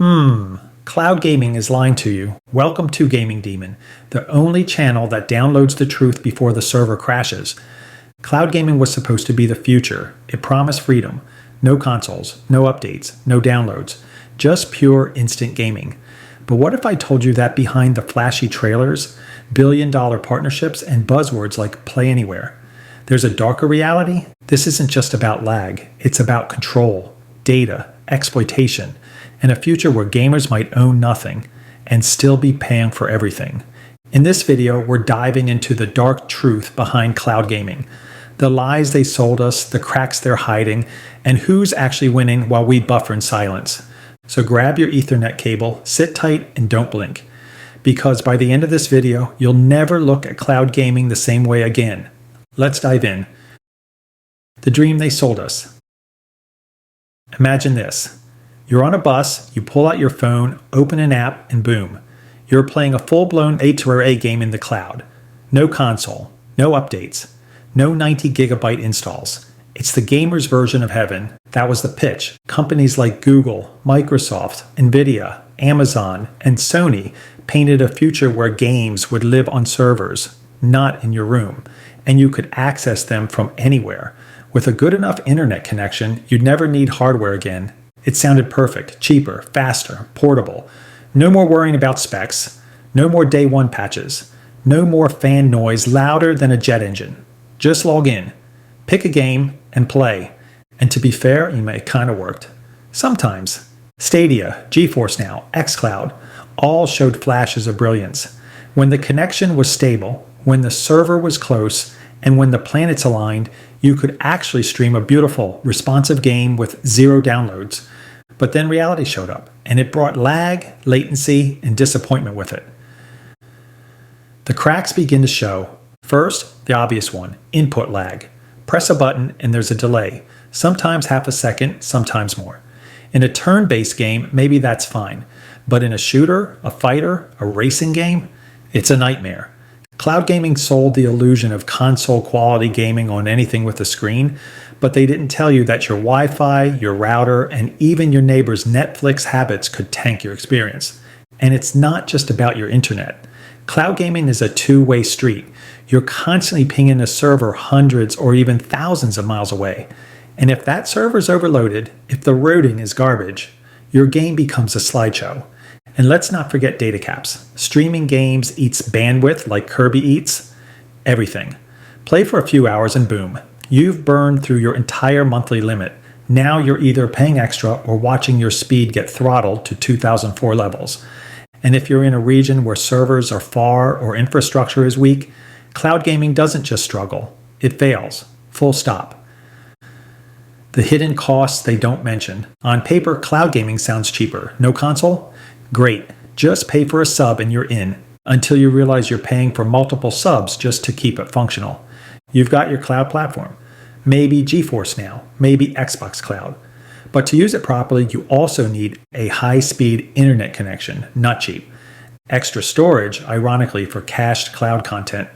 Cloud gaming is lying to you. Welcome to Gaming Demon, the only channel that downloads the truth before the server crashes. Cloud gaming was supposed to be the future. It promised freedom. No consoles, no updates, no downloads. Just pure instant gaming. But what if I told you that behind the flashy trailers, billion-dollar partnerships, and buzzwords like Play Anywhere, there's a darker reality? This isn't just about lag. It's about control, data, exploitation, and a future where gamers might own nothing and still be paying for everything. In this video, we're diving into the dark truth behind cloud gaming, the lies they sold us, the cracks they're hiding, and who's actually winning while we buffer in silence. So grab your Ethernet cable, sit tight, and don't blink. Because by the end of this video, you'll never look at cloud gaming the same way again. Let's dive in. The dream they sold us. Imagine this. You're on a bus, you pull out your phone, open an app, and boom. You're playing a full-blown A game in the cloud. No console, no updates, no 90 gigabyte installs. It's the gamer's version of heaven. That was the pitch. Companies like Google, Microsoft, Nvidia, Amazon, and Sony painted a future where games would live on servers, not in your room, and you could access them from anywhere. With a good enough internet connection, you'd never need hardware again. It sounded perfect, cheaper, faster, portable. No more worrying about specs. No more day one patches. No more fan noise louder than a jet engine. Just log in, pick a game, and play. And to be fair, it kind of worked. Sometimes. Stadia, GeForce NOW, xCloud, all showed flashes of brilliance. When the connection was stable, when the server was close, and when the planets aligned, you could actually stream a beautiful, responsive game with zero downloads. But then reality showed up, and it brought lag, latency, and disappointment with it. The cracks begin to show. First, the obvious one, input lag. Press a button and there's a delay, sometimes half a second, sometimes more. In a turn-based game, maybe that's fine. But in a shooter, a fighter, a racing game, it's a nightmare. Cloud gaming sold the illusion of console quality gaming on anything with a screen, but they didn't tell you that your Wi-Fi, your router, and even your neighbor's Netflix habits could tank your experience. And it's not just about your internet. Cloud gaming is a two-way street. You're constantly pinging a server hundreds or even thousands of miles away. And if that server's overloaded, if the routing is garbage, your game becomes a slideshow. And let's not forget data caps. Streaming games eats bandwidth like Kirby eats. Everything. Play for a few hours and boom. You've burned through your entire monthly limit. Now you're either paying extra or watching your speed get throttled to 2004 levels. And if you're in a region where servers are far or infrastructure is weak, cloud gaming doesn't just struggle. It fails. Full stop. The hidden costs they don't mention. On paper, cloud gaming sounds cheaper. No console? Great. Just pay for a sub and you're in, until you realize you're paying for multiple subs just to keep it functional. You've got your cloud platform. Maybe GeForce NOW, maybe Xbox Cloud. But to use it properly, you also need a high-speed internet connection, not cheap. Extra storage, ironically, for cached cloud content.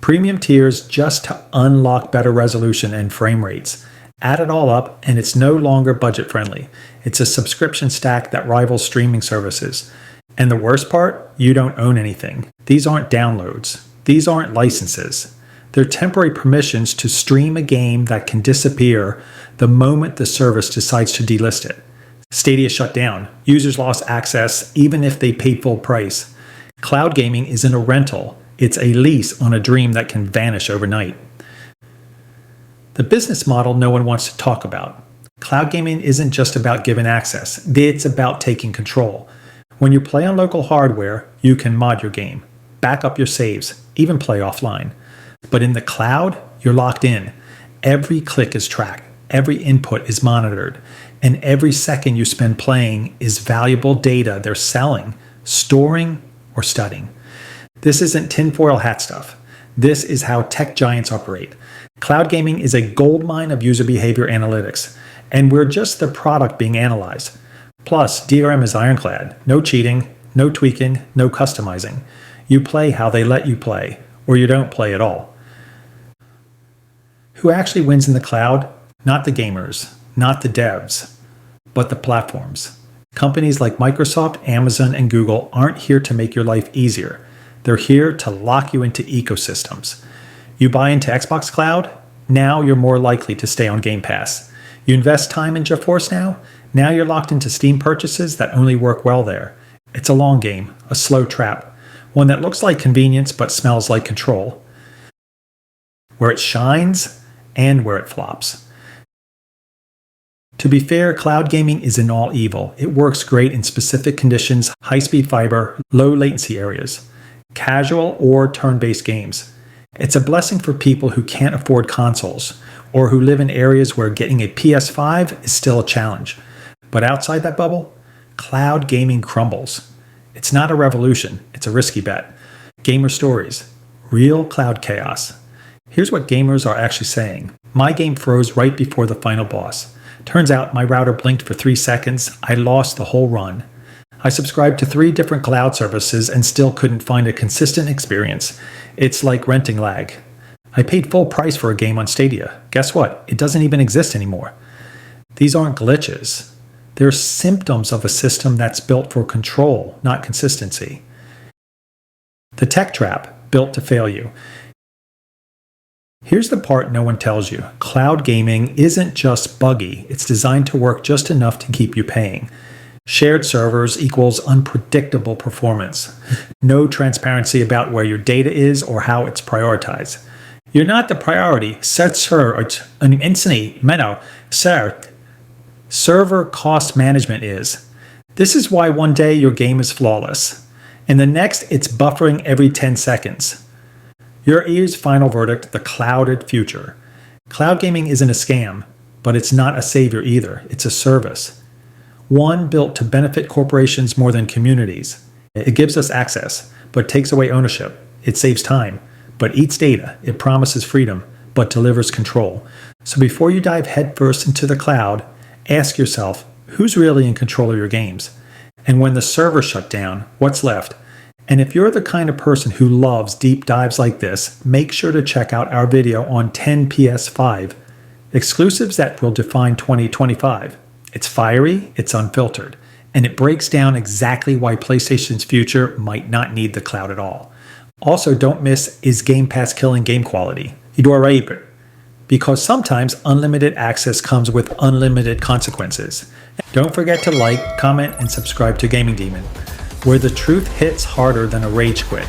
Premium tiers just to unlock better resolution and frame rates. Add it all up, and it's no longer budget-friendly. It's a subscription stack that rivals streaming services. And the worst part? You don't own anything. These aren't downloads. These aren't licenses. They're temporary permissions to stream a game that can disappear the moment the service decides to delist it. Stadia shut down. Users lost access even if they paid full price. Cloud gaming isn't a rental. It's a lease on a dream that can vanish overnight. The business model no one wants to talk about. Cloud gaming isn't just about giving access. It's about taking control. When you play on local hardware, you can mod your game, back up your saves, even play offline. But in the cloud, you're locked in. Every click is tracked, every input is monitored, and every second you spend playing is valuable data they're selling, storing, or studying. This isn't tinfoil hat stuff. This is how tech giants operate. Cloud gaming is a goldmine of user behavior analytics, and we're just the product being analyzed. Plus, DRM is ironclad. No cheating, no tweaking, no customizing. You play how they let you play, or you don't play at all. Who actually wins in the cloud? Not the gamers, not the devs, but the platforms. Companies like Microsoft, Amazon, and Google aren't here to make your life easier. They're here to lock you into ecosystems. You buy into Xbox Cloud? Now you're more likely to stay on Game Pass. You invest time in GeForce NOW? Now you're locked into Steam purchases that only work well there. It's a long game, a slow trap, one that looks like convenience but smells like control. Where it shines and where it flops. To be fair, cloud gaming isn't all evil. It works great in specific conditions, high-speed fiber, low latency areas, casual or turn-based games. It's a blessing for people who can't afford consoles or who live in areas where getting a PS5 is still a challenge. But outside that bubble, cloud gaming crumbles. It's not a revolution, it's a risky bet. Gamer stories, real cloud chaos. Here's what gamers are actually saying. My game froze right before the final boss. Turns out my router blinked for 3 seconds. I lost the whole run. I subscribed to 3 different cloud services and still couldn't find a consistent experience. It's like renting lag. I paid full price for a game on Stadia. Guess what? It doesn't even exist anymore. These aren't glitches. They're symptoms of a system that's built for control, not consistency. The tech trap, built to fail you. Here's the part no one tells you. Cloud gaming isn't just buggy, it's designed to work just enough to keep you paying. Shared servers equals unpredictable performance. No transparency about where your data is or how it's prioritized. You're not the priority. Server cost management is. This is why one day your game is flawless, and the next it's buffering every 10 seconds. Your ear's final verdict, the clouded future. Cloud gaming isn't a scam, but it's not a savior either. It's a service. One built to benefit corporations more than communities. It gives us access, but takes away ownership. It saves time, but eats data. It promises freedom, but delivers control. So before you dive headfirst into the cloud, ask yourself, who's really in control of your games? And when the server shut down, what's left? And if you're the kind of person who loves deep dives like this, make sure to check out our video on 10 PS5, exclusives that will define 2025. It's fiery, it's unfiltered, and it breaks down exactly why PlayStation's future might not need the cloud at all. Also, don't miss, is Game Pass killing game quality? Because sometimes unlimited access comes with unlimited consequences. Don't forget to like, comment, and subscribe to Gaming Demon, where the truth hits harder than a rage quit.